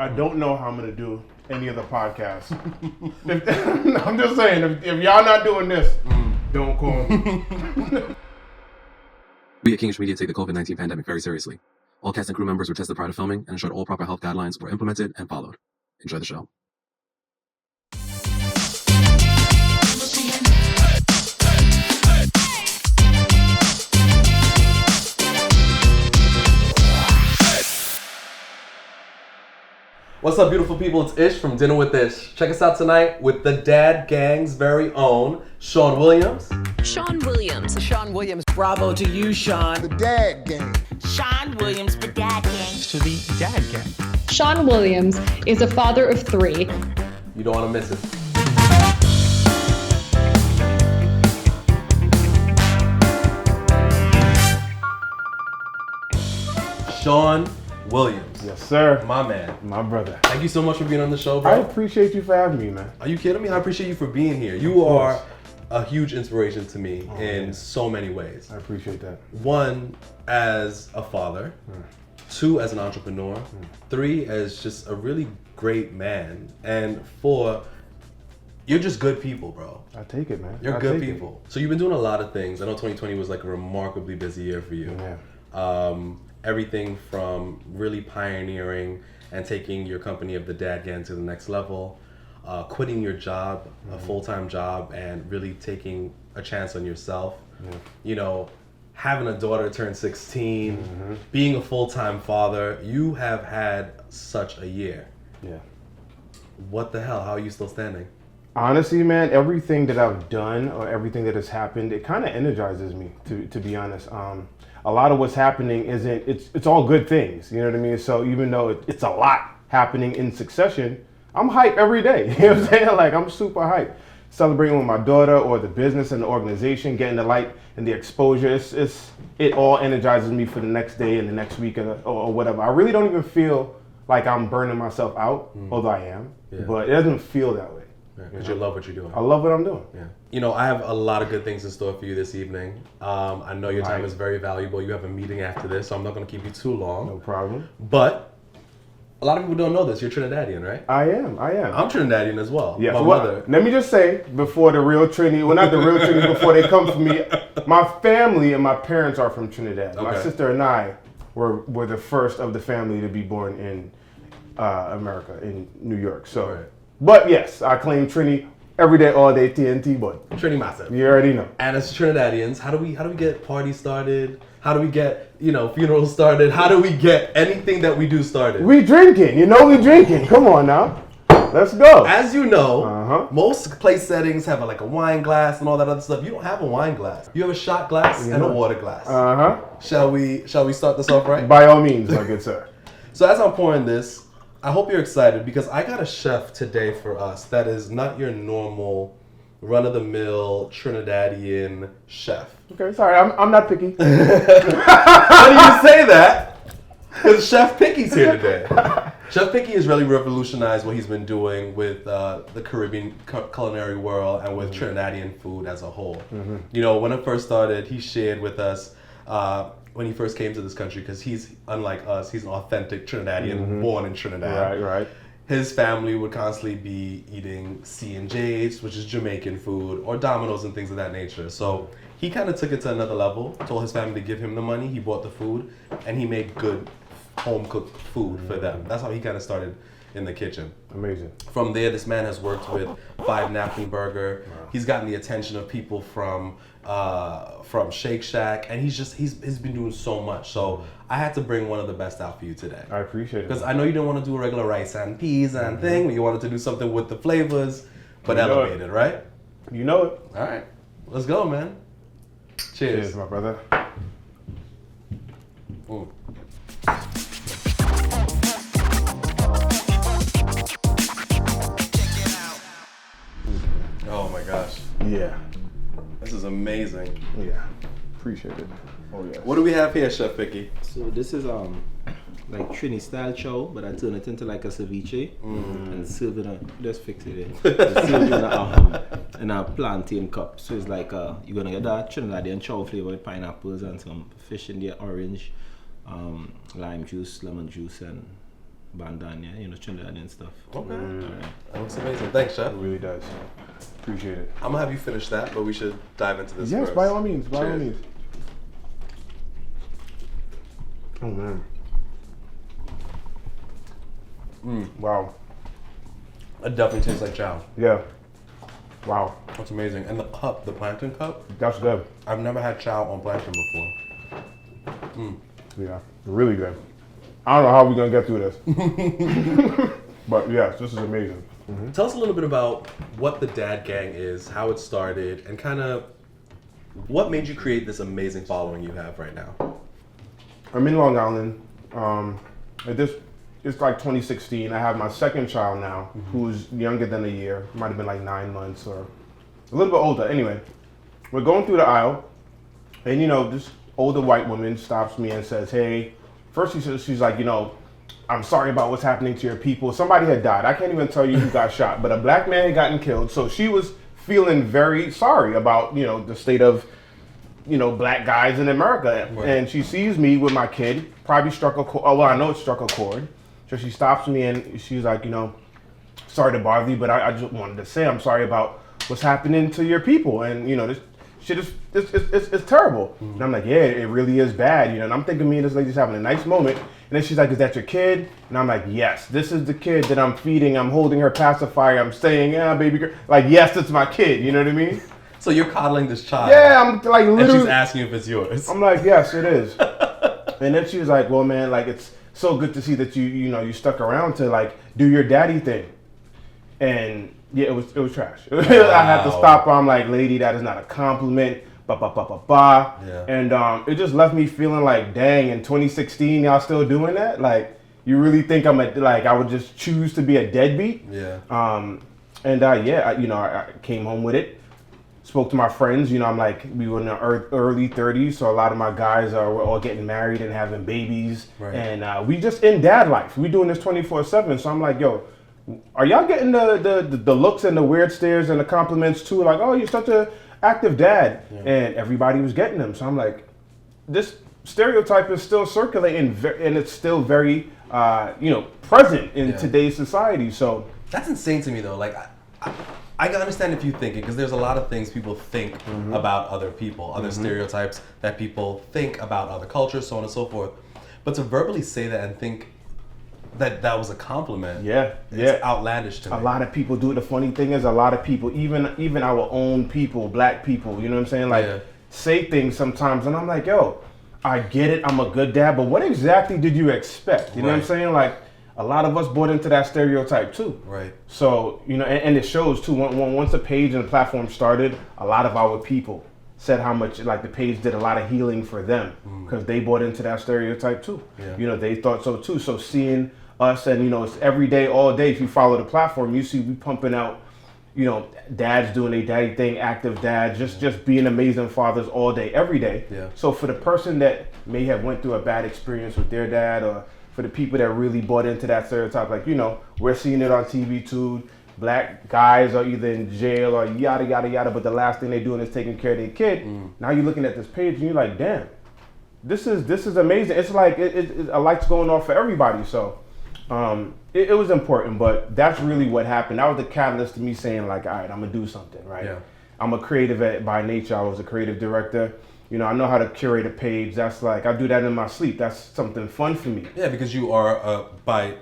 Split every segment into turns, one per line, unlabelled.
I don't know how I'm going to do any of the podcasts. I'm just saying, if y'all not doing this, don't call me.
We at King Ish Media take the COVID-19 pandemic very seriously. All cast and crew members were tested prior to filming and ensured all proper health guidelines were implemented and followed. Enjoy the show.
What's up, beautiful people? It's Ish from Dinner with Ish. Check us out tonight with the Dad Gang's very own Sean Williams.
Sean Williams.
Sean Williams. Bravo to you, Sean.
The Dad Gang.
Sean Williams, the Dad Gang.
To the Dad Gang.
Sean Williams is a father of 3.
You don't want to miss it. Sean Williams.
Yes, sir.
My man.
My brother.
Thank you so much for being on the show, bro.
I appreciate you for having me, man.
Are you kidding me? I appreciate you for being here. You are a huge inspiration to me in so many ways.
I appreciate that.
1, as a father. 2, as an entrepreneur. 3, as just a really great man. And 4, you're just good people, bro.
I take it, man.
You're good people. So you've been doing a lot of things. I know 2020 was like a remarkably busy year for you.
Yeah.
Everything from really pioneering and taking your company of the Dad Gang to the next level, quitting your job, a full-time job, and really taking a chance on yourself. Yeah. You know, having a daughter turn 16, being a full-time father. You have had such a year.
Yeah.
What the hell? How are you still standing?
Honestly, man, everything that I've done or everything that has happened, it kind of energizes me, to be honest. A lot of what's happening it's all good things, you know what I mean? So even though it's a lot happening in succession, I'm hyped every day. You know what I'm saying? Like, I'm super hyped. Celebrating with my daughter or the business and the organization, getting the light and the exposure, it all energizes me for the next day and the next week or whatever. I really don't even feel like I'm burning myself out, although I am, but it doesn't feel that way.
Because you love what you're doing.
I love what I'm doing.
Yeah. You know, I have a lot of good things in store for you this evening. I know your time is very valuable. You have a meeting after this, so I'm not going to keep you too long.
No problem.
But a lot of people don't know this. You're Trinidadian, right?
I am.
I'm Trinidadian as well.
Yeah.
My mother.
Let me just say, before the real Trini, well, not the real Trini, before they come for me, my family and my parents are from Trinidad. Okay. My sister and I were the first of the family to be born in America, in New York. So. Right. But yes, I claim Trini every day, all day, TNT, but
Trini massive.
You already know.
And as Trinidadians, how do we get parties started? How do we get, funerals started? How do we get anything that we do started?
We drinking, we drinking. Come on now. Let's go.
As you know, most place settings have like a wine glass and all that other stuff. You don't have a wine glass. You have a shot glass and a water glass. Shall we start this off right?
By all means, my good sir.
So as I'm pouring this, I hope you're excited because I got a chef today for us that is not your normal run-of-the-mill Trinidadian chef.
Okay, sorry, I'm not picky.
How do you say that? Because Chef Picky's here today. Chef Picky has really revolutionized what he's been doing with the Caribbean culinary world and with Trinidadian food as a whole. You know, when it first started, he shared with us when he first came to this country, because he's unlike us, he's an authentic Trinidadian, born in Trinidad.
Right.
His family would constantly be eating C&J's, which is Jamaican food, or Domino's and things of that nature. So he kind of took it to another level, told his family to give him the money, he bought the food, and he made good home-cooked food for them. That's how he kind of started in the kitchen.
Amazing.
From there, this man has worked with 5 Napkin Burger. Wow. He's gotten the attention of people from Shake Shack, and he's been doing so much. So I had to bring one of the best out for you today.
I appreciate it.
Because I know you didn't want to do a regular rice and peas and thing, but you wanted to do something with the flavors, but elevated, right?
You know it.
All right. Let's go, man. Cheers.
Cheers, my brother.
Oh my gosh.
Yeah.
This is amazing.
Yeah. Appreciate it. Oh yeah.
What do we have here, Chef Picky?
So this is like Trini style chow, but I turn it into like a ceviche and serve it just fix it in. Serve it in a plantain cup. So it's like you're gonna get that Trinidadian chow flavor with pineapples and some fish in there, orange, lime juice, lemon juice, and bandana, Trinidadian stuff.
Okay.
Alright.
That looks amazing. Thanks, Chef.
It really does. Appreciate it.
I'm gonna have you finish that, but we should dive into this
Yes,
first.
by all means. By all
Cheers.
means. Oh man. Wow.
It definitely tastes like chow.
Yeah. Wow.
That's amazing. And the cup, the plantain cup,
That's good.
I've never had chow on plantain before.
Yeah. Really good. I don't know how we're gonna get through this. But yes, this is amazing.
Tell us a little bit about what the Dad Gang is, how it started, and kind of what made you create this amazing following you have right now.
I'm in Long Island. It's like 2016. I have my second child now, who's younger than a year. Might have been like 9 months or a little bit older. Anyway, we're going through the aisle, and this older white woman stops me and says, "Hey," first she's like, "I'm sorry about what's happening to your people." Somebody had died. I can't even tell you who got shot, but a black man had gotten killed. So she was feeling very sorry about, the state of, black guys in America.
Right.
And she sees me with my kid, probably struck a chord. Oh, well, I know it struck a chord. So she stops me and she's like, "Sorry to bother you, but I just wanted to say I'm sorry about what's happening to your people. And, this shit is it's terrible." And I'm like, "Yeah, it really is bad." And I'm thinking me and this lady's having a nice moment. And then she's like, "Is that your kid?" And I'm like, "Yes, this is the kid that I'm feeding. I'm holding her pacifier. I'm saying, yeah, baby girl." Like, yes, it's my kid. You know what I mean?
So you're coddling this child.
Yeah, I'm like
And
literally.
she's asking if it's yours.
I'm like, "Yes, it is." And then she was like, "Well, man, like it's so good to see that you stuck around to like do your daddy thing." And yeah, it was trash. I had to stop her. I'm like, "Lady, that is not a compliment." Ba ba ba ba ba.
Yeah.
And it just left me feeling like, dang, in 2016, y'all still doing that? Like, you really think I would just choose to be a deadbeat?
Yeah.
I came home with it. Spoke to my friends. I'm like, we were in the early 30s, so a lot of my guys were all getting married and having babies.
Right.
And we just in dad life. We doing this 24/7. So I'm like, yo, are y'all getting the looks and the weird stares and the compliments too? Like, "Oh, you're such a active dad."
Yeah.
And everybody was getting them. So I'm like, this stereotype is still circulating and it's still very, present in today's society. So
That's insane to me, though. Like, I can understand if you think it, because there's a lot of things people think about other people, other stereotypes that people think about other cultures, so on and so forth. But to verbally say that and think that was a compliment, it's outlandish to me.
A lot of people do it. The funny thing is, a lot of people, even our own people, black people, you know what I'm saying? Like, say things sometimes, and I'm like, yo, I get it, I'm a good dad, but what exactly did you expect? You know what I'm saying? Like, a lot of us bought into that stereotype too.
Right.
So, and it shows too, once the page and the platform started, a lot of our people said how much, like, the page did a lot of healing for them because they bought into that stereotype too.
Yeah.
They thought so too. So seeing us and, it's every day, all day, if you follow the platform, you see we pumping out, dads doing a daddy thing, active dads, just being amazing fathers all day, every day.
Yeah.
So for the person that may have went through a bad experience with their dad, or for the people that really bought into that stereotype, like, we're seeing it on TV too. Black guys are either in jail or yada, yada, yada, but the last thing they're doing is taking care of their kid. Now you're looking at this page and you're like, damn, this is amazing. It's like a light's going off for everybody. So it was important, but that's really what happened. That was the catalyst to me saying, like, all right, I'm gonna do something, right?
Yeah.
I'm a creative by nature. I was a creative director. I know how to curate a page. That's like, I do that in my sleep. That's something fun for me.
Yeah, because you are by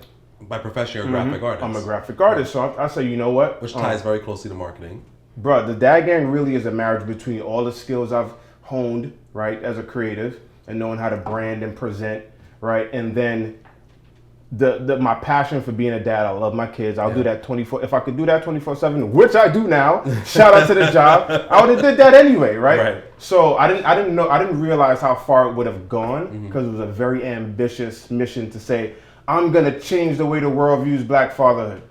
profession, you're a graphic artist.
I'm a graphic artist, so I say, you know what?
Which ties very closely to marketing.
Bro, the Dad Gang really is a marriage between all the skills I've honed, right, as a creative, and knowing how to brand and present, right, and then my passion for being a dad. I love my kids. I'll do that 24. If I could do that 24/7, which I do now. Shout out to the job. I would have did that anyway, right? So I didn't realize how far it would have gone because it was a very ambitious mission to say, I'm gonna change the way the world views black fatherhood.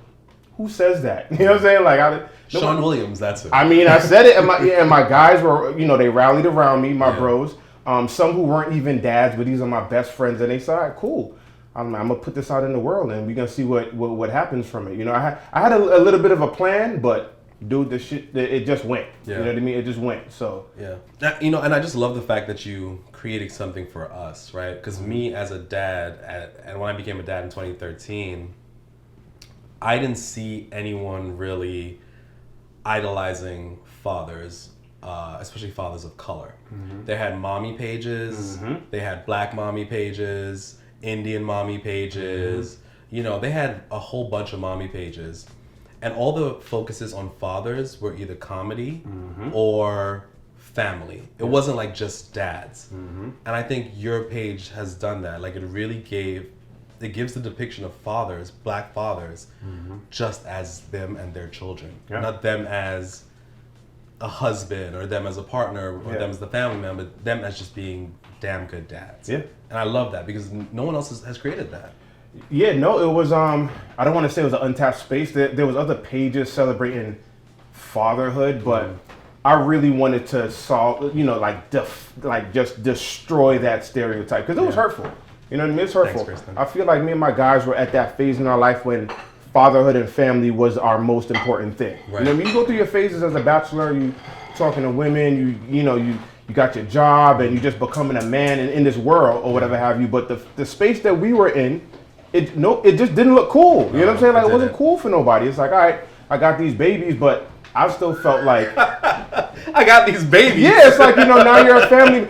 Who says that? You know what I'm saying? Like,
Sean Williams, that's it.
I mean, I said it, and my guys were, they rallied around me, my bros. Some who weren't even dads, but these are my best friends, and they said, all right, cool. I'm gonna put this out in the world, and we're gonna see what happens from it. I had a little bit of a plan, but dude, the shit, it just went.
Yeah.
You know what I mean? It just went. So
Yeah. You know, and I just love the fact that you created something for us, right? Because me as a dad, and when I became a dad in 2013, I didn't see anyone really idolizing fathers, especially fathers of color. They had mommy pages, they had black mommy pages, Indian mommy pages. You know, they had a whole bunch of mommy pages. And all the focuses on fathers were either comedy or family. It wasn't like just dads. And I think your page has done that. Like, it gives the depiction of fathers, black fathers, just as them and their children.
Yeah.
Not them as a husband or them as a partner or them as the family member, but them as just being damn good dads.
Yeah.
And I love that because no one else has created that.
yeah, no, it was I don't want to say it was an untapped space. There was other pages celebrating fatherhood, but I really wanted to solve, you know, like just destroy that stereotype because it was hurtful. You know what I mean? It's hurtful.
Thanks, Kristen.
I feel like me and my guys were at that phase in our life when fatherhood and family was our most important thing.
Right.
You know what I mean? You go through your phases as a bachelor, you talking to women, you got your job and you just becoming a man in this world or whatever have you. But the space that we were in, it just didn't look cool. You know what I'm saying? Like it wasn't cool for nobody. It's like, all right, I got these babies, but I still felt like
I got these babies.
yeah, it's like, you know, now you're a family.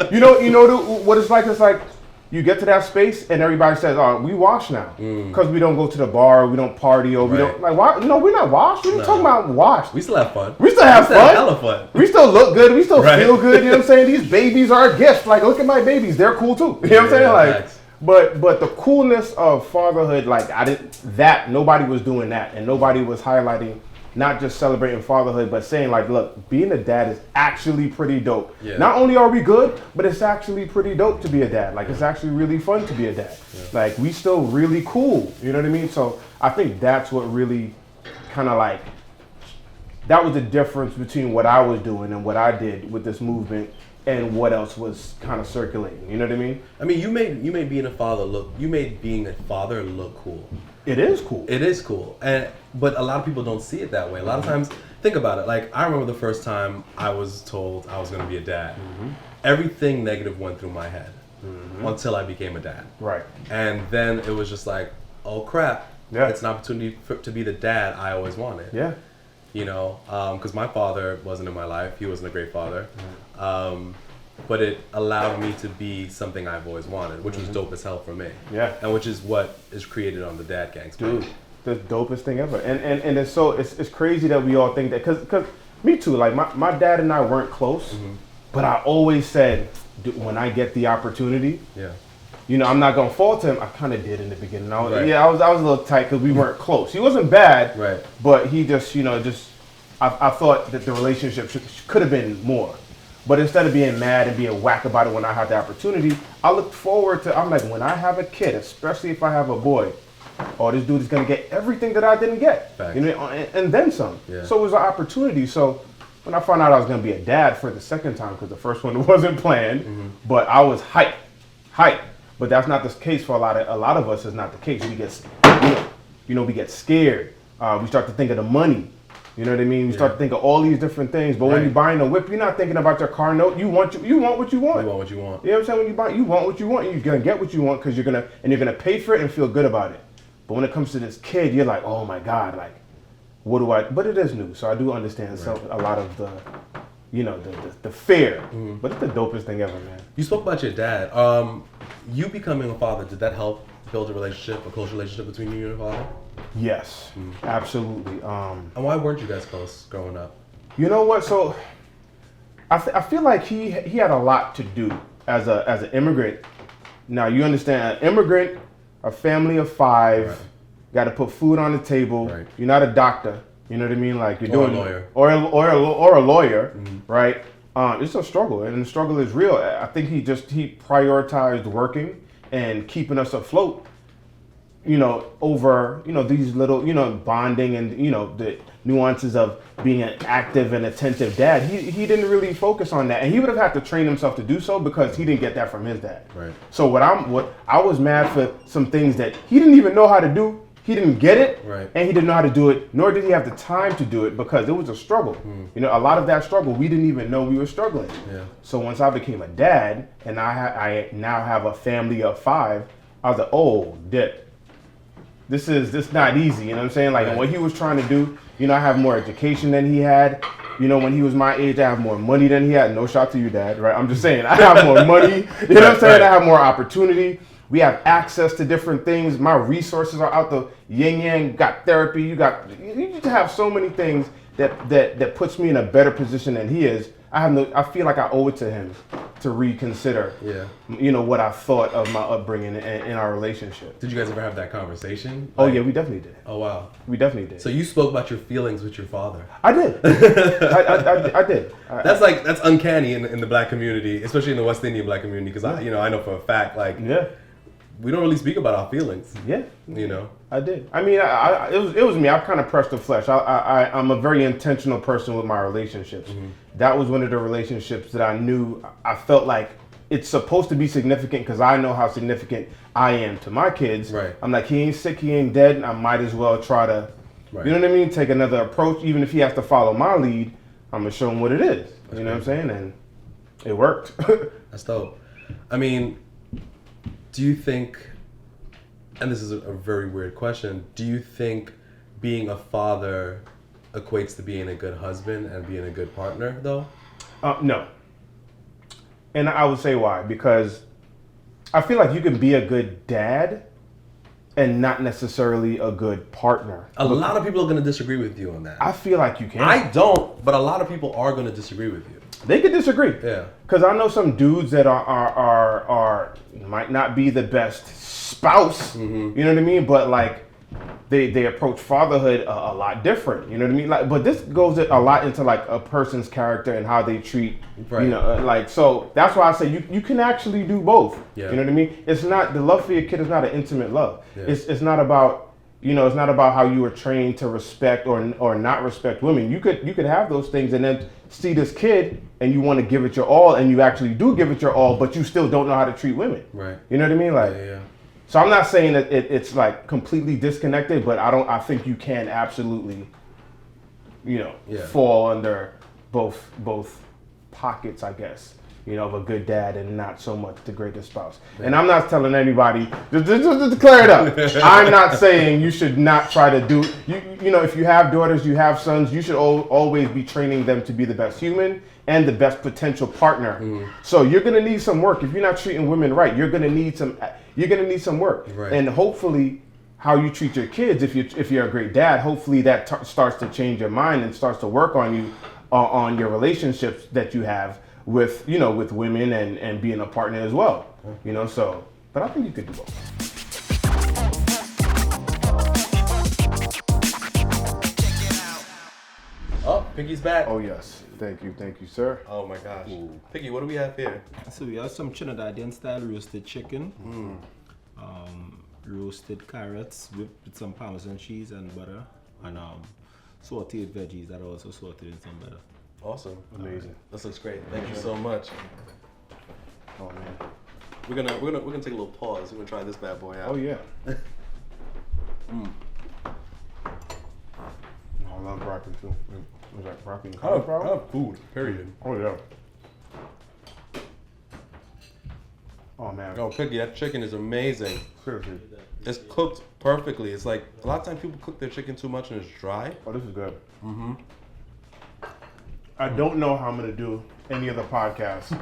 What it's like? It's like you get to that space and everybody says, "Oh, we wash now because we don't go to the bar, we don't party, or we don't like why? No, we're not washed. We're talking about washed.
We still have fun.
We still have fun.
Hella fun.
We still look good. We still
Right.
feel good. You know what I'm saying? These babies are a gift. Like, look at my babies. They're cool too. You know what I'm saying?
Yeah,
Like,
facts.
but the coolness of fatherhood, like nobody was doing that, and nobody was highlighting. Not just celebrating fatherhood, but saying like, look, being a dad is actually pretty dope.
Yeah.
Not only are we good, but it's actually pretty dope to be a dad. Like it's actually really fun to be a dad. Like we still really cool. You know what I mean? So I think that's what really kind of like, that was the difference between what I was doing and what I did with this movement and what else was kind of circulating. You know what I mean?
I mean, you made being a father look cool.
It is cool.
It is cool, but a lot of people don't see it that way. A lot of times, think about it. Like I remember the first time I was told I was going to be a dad. Everything negative went through my head until I became a dad.
Right.
And then it was just like, oh crap!
Yeah.
It's an opportunity to be the dad I always wanted.
Yeah.
You know, because my father wasn't in my life. He wasn't a great father. But it allowed me to be something I've always wanted, which was dope as hell for me.
Yeah.
And which is what is created on the Dad Gangs.
Dude, the dopest thing ever. And it's crazy that we all think that, because me too, like my dad and I weren't close, but I always said, dude, when I get the opportunity,
Yeah.
you know, I'm not gonna fault him. I kind of did in the beginning. I was
Right.
a little tight because we weren't close. He wasn't bad,
Right.
but he just, I thought that the relationship could have been more. But instead of being mad and being whack about it when I had the opportunity, I looked forward to, I'm like, when I have a kid, especially if I have a boy, oh, this dude is gonna get everything that I didn't get,
Facts.
you know, and then some.
Yeah.
So it was an opportunity. So when I found out I was gonna be a dad for the second time, because the first one wasn't planned, but I was hyped. But that's not the case for a lot of us. Is not the case. We get, we get scared. We start to think of the money. You know what I mean? We start to think of all these different things. But when
Right.
you're buying a whip, you're not thinking about your car note. You want what you want.
You want what you want.
You know what I'm saying? When you buy, you want what you want, and you're gonna get what you want because you're gonna pay for it and feel good about it. But when it comes to this kid, you're like, oh my God, like, what do I? But it is new, so I do understand a lot of the fear. But it's the dopest thing ever, man.
You spoke about your dad. You becoming a father, did that help build a close relationship between you and your father?
Yes, absolutely.
And why weren't you guys close growing up?
You know what? So I feel like he had a lot to do as an immigrant. Now you understand, an immigrant, a family of 5,
Right.
got to put food on the table.
Right.
You're not a doctor. You know what I mean? Like you're
Or a
doing
lawyer.
or a lawyer, right? It's a struggle, and the struggle is real. I think he prioritized working and keeping us afloat. Over these little bonding and the nuances of being an active and attentive dad. He didn't really focus on that, and he would have had to train himself to do so because he didn't get that from his dad.
Right.
So what I was mad for some things that he didn't even know how to do. he didn't get it,
Right.
and he didn't know how to do it, nor did he have the time to do it because it was a struggle. You know, a lot of that struggle, we didn't even know we were struggling.
Yeah.
So once I became a dad, and I now have a family of 5, I was like, oh, this is not easy. You know what I'm saying? Like,
Right.
and what he was trying to do, you know, I have more education than he had. You know, when he was my age, I have more money than he had. No shot to you, Dad, right? I'm just saying, I have more money. You know what I'm saying? I have more opportunity. We have access to different things. My resources are out the yin yang. You got therapy. You just have so many things that puts me in a better position than he is. I feel like I owe it to him to reconsider.
Yeah.
You know what I thought of my upbringing in our relationship.
Did you guys ever have that conversation?
Oh
Like-
yeah, we definitely did.
Oh wow.
We definitely did.
So you spoke about your feelings with your father.
I did. I did.
That's uncanny in the black community, especially in the West Indian black community, because I know for a fact
Yeah.
we don't really speak about our feelings.
Yeah.
You know.
I did. I mean, it was me. I kind of pressed the flesh. I'm a very intentional person with my relationships. That was one of the relationships that I knew. I felt like it's supposed to be significant because I know how significant I am to my kids.
Right.
I'm like, he ain't sick, he ain't dead. I might as well try to,
Right.
you know what I mean? Take another approach. Even if he has to follow my lead, I'm gonna show him what it is. You know what I'm saying? And it worked.
That's dope. I mean, do you think, and this is a very weird question, do you think being a father equates to being a good husband and being a good partner, though?
No. And I would say why. Because I feel like you can be a good dad and not necessarily a good partner.
A lot of people are going to disagree with you on that.
I feel like you can.
I don't, but a lot of people are going to disagree with you.
They could disagree.
Yeah.
Because I know some dudes that are might not be the best spouse. You know what I mean? But like they approach fatherhood a lot different. You know what I mean? Like, but this goes a lot into like a person's character and how they treat.
Right.
You know, like so that's why I say you can actually do both.
Yeah.
You know what I mean? It's not the love for your kid is not an intimate love.
Yeah.
It's not about. You know, it's not about how you were trained to respect or not respect women. You could have those things and then see this kid and you want to give it your all and you actually do give it your all, but you still don't know how to treat women.
Right.
You know what I mean? Like,
Yeah.
so I'm not saying that it's like completely disconnected, but I think you can absolutely, you know,
Yeah.
fall under both pockets, I guess. You know, of a good dad and not so much the greatest spouse. And I'm not telling anybody, just to clear it up, I'm not saying you should not try to do, you know, if you have daughters, you have sons, you should always be training them to be the best human and the best potential partner. So you're going to need some work. If you're not treating women right, you're going to need some work.
Right.
And hopefully how you treat your kids, if you're a great dad, hopefully that starts to change your mind and starts to work on you, on your relationships that you have with, you know, with women and being a partner as well, you know, so, but I think you could do both.
Oh, Piggy's back.
Oh yes, thank you, sir.
Oh my gosh. Piggy, what do we have here?
So we have some Trinidadian style roasted chicken, roasted carrots with some Parmesan cheese and butter, and sauteed veggies that are also sauteed in some butter.
Awesome.
Amazing.
This looks great. Thank you so much.
Oh man.
We're gonna take a little pause. We're gonna try this bad boy out.
Oh yeah. I love broccoli too. Was that broccoli and
I love
cauliflower?
food. Period.
Oh yeah. Oh man.
Oh, Piggy, that chicken is amazing.
Seriously.
It's cooked perfectly. It's like a lot of times people cook their chicken too much and it's dry.
Oh, this is good. I don't know how I'm gonna do any of the podcasts.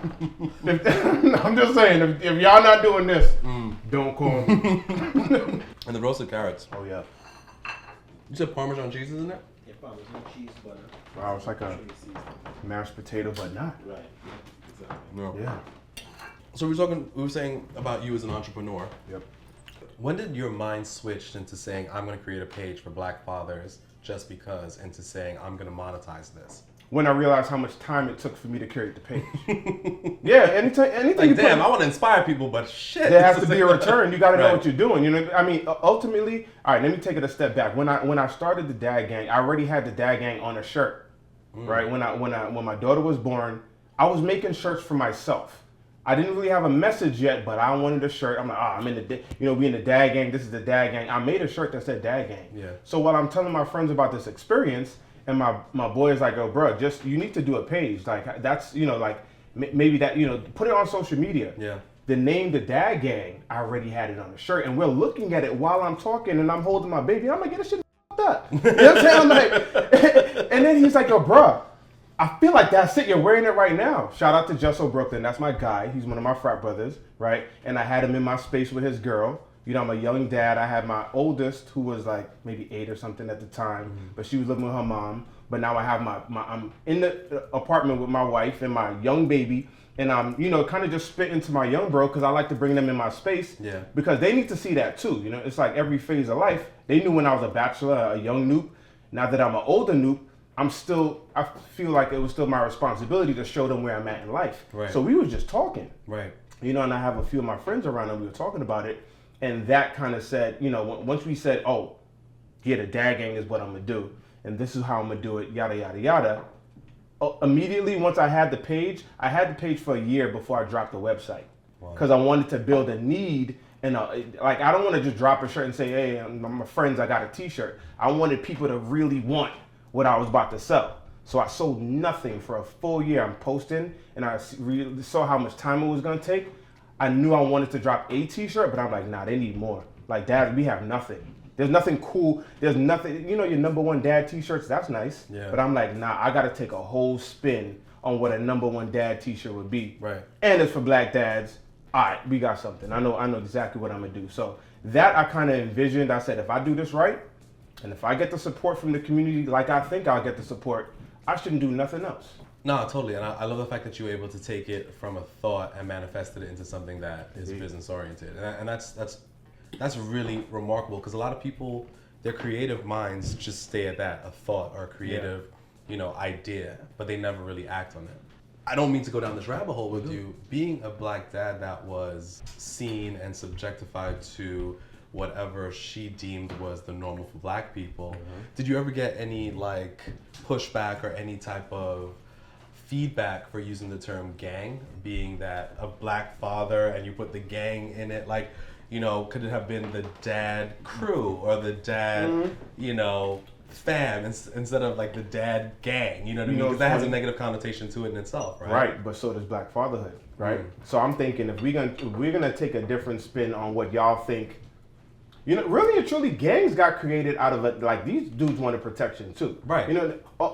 I'm just saying, if y'all not doing this, don't call me.
And the roasted carrots.
Oh yeah.
You said Parmesan cheese is in there?
Yeah, Parmesan cheese, butter.
Wow, it's like a mashed potato, but not.
Right. Exactly.
No.
Yeah.
So we were saying about you as an entrepreneur.
Yep.
When did your mind switch into saying, I'm going to create a page for black fathers just because, into saying, I'm going to monetize this?
When I realized how much time it took for me to create the page. Yeah, anything
Like,
you
damn,
put,
I want to inspire people, but shit.
there has to be a return. You got to know
Right.
what you're doing. You know, I mean, ultimately, all right. Let me take it a step back. When I started the Dad Gang, I already had the Dad Gang on a shirt. Right. When my daughter was born, I was making shirts for myself. I didn't really have a message yet, but I wanted a shirt. I'm like, I'm in the, we in the dad gang. This is the dad gang. I made a shirt that said dad gang.
Yeah.
So while I'm telling my friends about this experience, and my boy is like, oh, bro, just, you need to do a page. Like, that's, like, maybe that, put it on social media.
Yeah.
The name, the dad gang, I already had it on the shirt. And we're looking at it while I'm talking, and I'm holding my baby. I'm like, get this shit up. You know what I'm saying? I'm like, and then he's like, yo, bro, I feel like that's it. You're wearing it right now. Shout out to Jusso Brooklyn. That's my guy. He's one of my frat brothers, right? And I had him in my space with his girl. I'm a young dad. I had my oldest, who was like maybe 8 or something at the time, but she was living with her mom. But now I have I'm in the apartment with my wife and my young baby. And I'm, kind of just spit into my young bro because I like to bring them in my space.
Yeah. Because
they need to see that too. It's like every phase of life. They knew when I was a bachelor, a young noob. Now that I'm an older noob, I feel like it was still my responsibility to show them where I'm at in life.
Right.
So we was just talking.
Right.
And I have a few of my friends around and we were talking about it. And that kind of said, once we said, oh, yeah, the dad gang is what I'm going to do. And this is how I'm going to do it, yada, yada, yada. Immediately, once I had the page for a year before I dropped the website. Because I wanted to build a need. And like, I don't want to just drop a shirt and say, hey, my friends, I got a t-shirt. I wanted people to really want what I was about to sell. So I sold nothing for a full year. I'm posting, and I really saw how much time it was going to take. I knew I wanted to drop a t-shirt, but I'm like, nah, they need more. Like, dad, we have nothing. There's nothing cool. There's nothing, your #1 dad t-shirts, that's nice.
Yeah.
But I'm like, nah, I got to take a whole spin on what a #1 dad t-shirt would be.
Right.
And it's for black dads. All right, we got something. I know exactly what I'm going to do. So that I kind of envisioned. I said, if I do this right, and if I get the support from the community like I think I'll get the support, I shouldn't do nothing else.
No, totally. And I love the fact that you were able to take it from a thought and manifested it into something that is business oriented. And that's really remarkable because a lot of people, their creative minds just stay at that, a thought or a creative, idea, but they never really act on it. I don't mean to go down this rabbit hole with you. Being a black dad that was seen and subjectified to whatever she deemed was the normal for black people, did you ever get any like pushback or any type of feedback for using the term gang, being that a black father and you put the gang in it? Like, could it have been the dad crew or the dad, fam instead of like the dad gang? You know what I mean? Because that has a negative connotation to it in itself, right?
Right, but so does black fatherhood, right? So I'm thinking if we're gonna take a different spin on what y'all think. Really and truly, gangs got created out of it. Like, these dudes wanted protection too.
Right.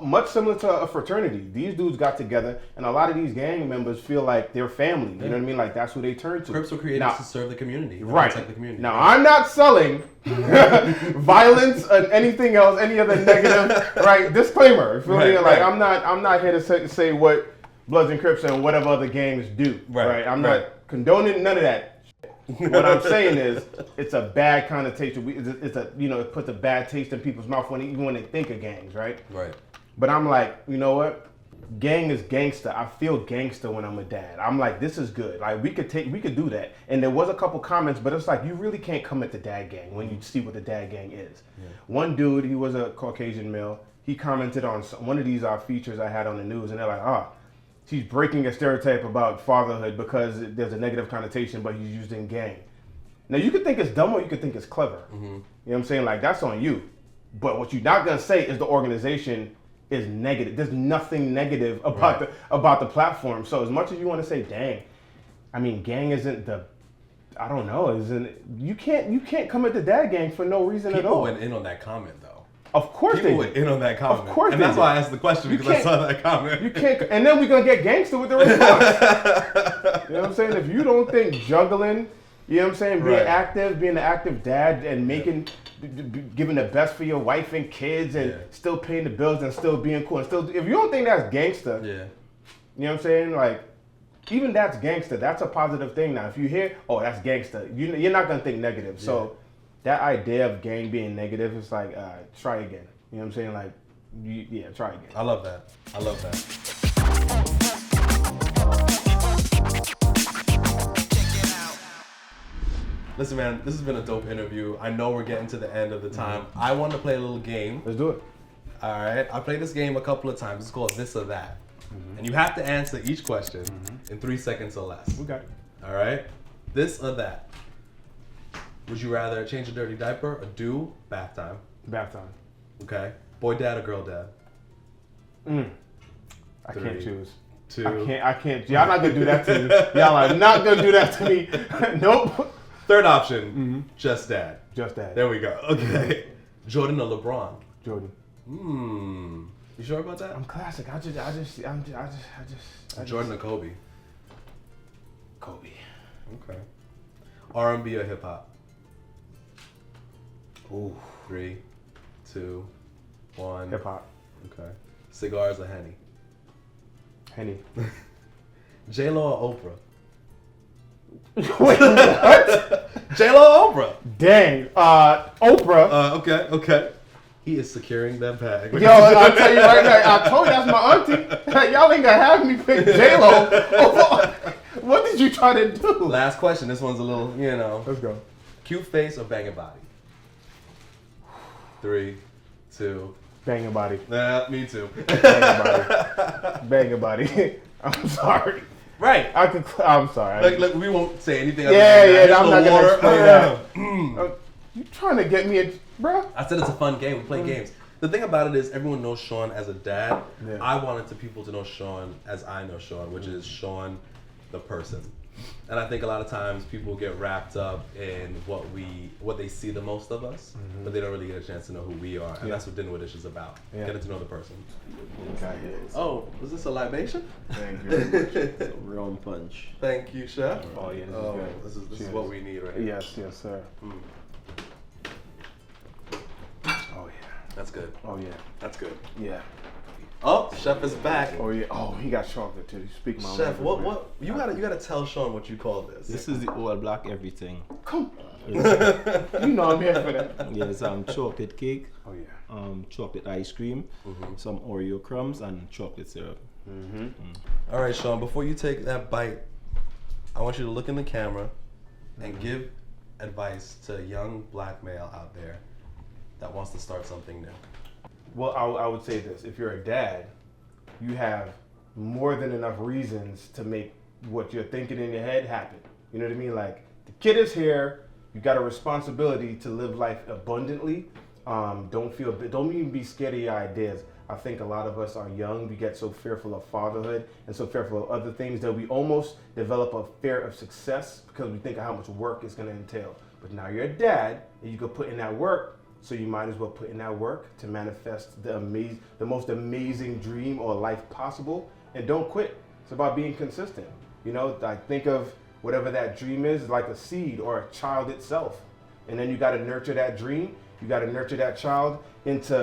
Much similar to a fraternity. These dudes got together, and a lot of these gang members feel like they're family. You know what I mean? Like, that's who they turn to.
Crips were created to serve the community,
right?
Protect the community.
Now, I'm not selling violence or anything else, any other negative. Right? Disclaimer. Feel me? Like, I'm not here to say what Bloods and Crips and whatever other gangs do. Right? I'm not condoning none of that. What I'm saying is, it's a bad connotation. It puts a bad taste in people's mouth even when they think of gangs, right?
Right.
But I'm like, you know what? Gang is gangster. I feel gangster when I'm a dad. I'm like, this is good. Like, we could do that. And there was a couple comments, but it's like, you really can't come at the dad gang when you see what the dad gang is. Yeah. One dude, he was a Caucasian male. He commented on one of these features I had on the news, and they're like, he's breaking a stereotype about fatherhood because there's a negative connotation, but he's used in gang. Now, you could think it's dumb or you could think it's clever. You know what I'm saying? Like, that's on you. But what you're not going to say is the organization is negative. There's nothing negative about the platform. So as much as you want to say, dang, I mean, gang isn't I don't know, you can't come at the dad gang for no reason at all.
People went in on that comment, though.
Of course
People went in on that comment.
Of course
and that's why I asked the question, because I saw that comment.
You can't, and then we're going to get gangster with the response. You know what I'm saying? If you don't think juggling, you know what I'm saying, being active, being an active dad and giving the best for your wife and kids and still paying the bills and still being cool, and if you don't think that's gangster, you know what I'm saying? Like, even that's gangster. That's a positive thing now. If you hear, oh, that's gangster, you're not going to think negative. So that idea of gang being negative is like, try again. You know what I'm saying? Like, try again.
I love that. Listen, man, this has been a dope interview. I know we're getting to the end of the time. I want to play a little game.
Let's do it.
All right. I played this game a couple of times. It's called This or That. And you have to answer each question in 3 seconds or less.
Okay.
All right? This or that. Would you rather change a dirty diaper or do bath time?
Bath time.
Okay. Boy dad or girl dad?
I
3,
can't choose.
2.
I can't. Y'all not gonna do that to me. Y'all are not gonna do that to me. Nope.
Third option, just dad.
Just that.
There we go. Okay. Jordan or LeBron?
Jordan.
You sure about that?
I'm classic. I just.
Jordan or Kobe?
Kobe.
Okay. R&B or hip hop?
Ooh.
3, 2, 1.
Hip hop.
Okay. Cigars or Henny?
Henny.
J-Lo or Oprah?
Wait, what?
J-Lo or Oprah?
Dang. Oprah.
Okay. He is securing that bag.
Yo, I'll tell you right now. I told you that's my auntie. Y'all ain't gonna have me pick J-Lo. What did you try to do?
Last question. This one's a little,
Let's go.
Cute face or banging body? 3, 2.
Banging body.
Nah, me too.
Banging body. I'm sorry.
Right.
I'm sorry.
Like we won't say anything.
Yeah. I'm not gonna explain that. You trying to get me a, bro?
I said it's a fun game. We play games. The thing about it is, everyone knows Sean as a dad.
Yeah.
I wanted people to know Sean as I know Sean, which is Sean, the person. And I think a lot of times people get wrapped up in what they see the most of us, but they don't really get a chance to know who we are. And that's what Dinner with Ish is about.
Yeah.
Getting to know the person.
Okay.
Oh, was this a libation?
Thank you very much.
It's a rum punch.
Thank you, Chef.
Oh yeah, this is
Oh,
good.
this is what we need right here.
Yes, sir. Oh yeah.
That's good.
Oh yeah.
That's good.
Yeah.
Oh, Chef is back.
Oh yeah. Oh, he got chocolate too. Speak my
Chef,
language, man.
what you gotta tell Sean what you call this.
This is the all black everything.
Come. You know I'm here for that.
Yes, chocolate cake,
Oh yeah.
chocolate ice cream, some Oreo crumbs, and chocolate syrup.
All right, Sean, before you take that bite, I want you to look in the camera and give advice to a young black male out there that wants to start something new.
Well, I would say this. If you're a dad, you have more than enough reasons to make what you're thinking in your head happen. You know what I mean? Like, the kid is here. You got a responsibility to live life abundantly. Don't even be scared of your ideas. I think a lot of us are young. We get so fearful of fatherhood and so fearful of other things that we almost develop a fear of success because we think of how much work it's going to entail. But now you're a dad, and you can put in that work. So you might as well put in that work to manifest the most amazing dream or life possible, and don't quit. It's about being consistent. Like think of whatever that dream is like a seed or a child itself, and then you got to nurture that dream. You got to nurture that child into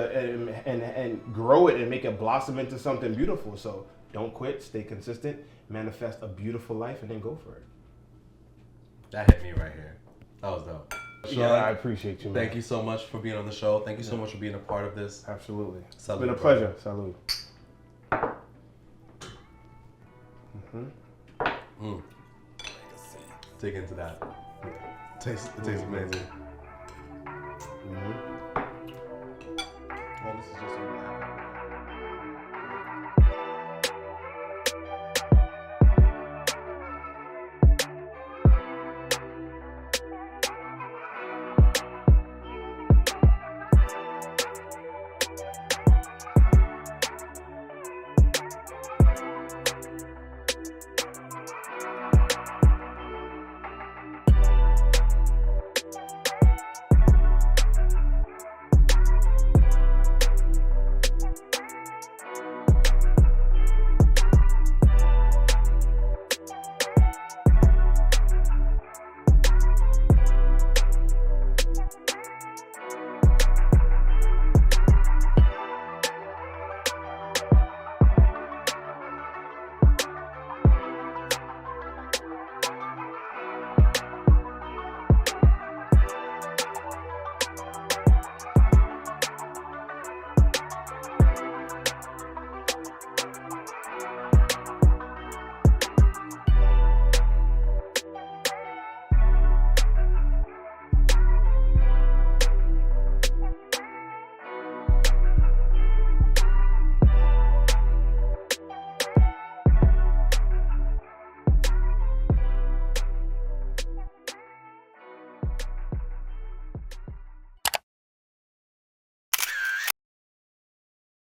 and grow it and make it blossom into something beautiful. So don't quit. Stay consistent. Manifest a beautiful life, and then go for it.
That hit me right here. That was dope. Sean,
Yeah, I appreciate you, man.
Thank you so much for being on the show. Thank you so much for being a part of this.
Absolutely. It's
Salud,
been a
brother.
pleasure. Salud.
Dig into that. It tastes amazing.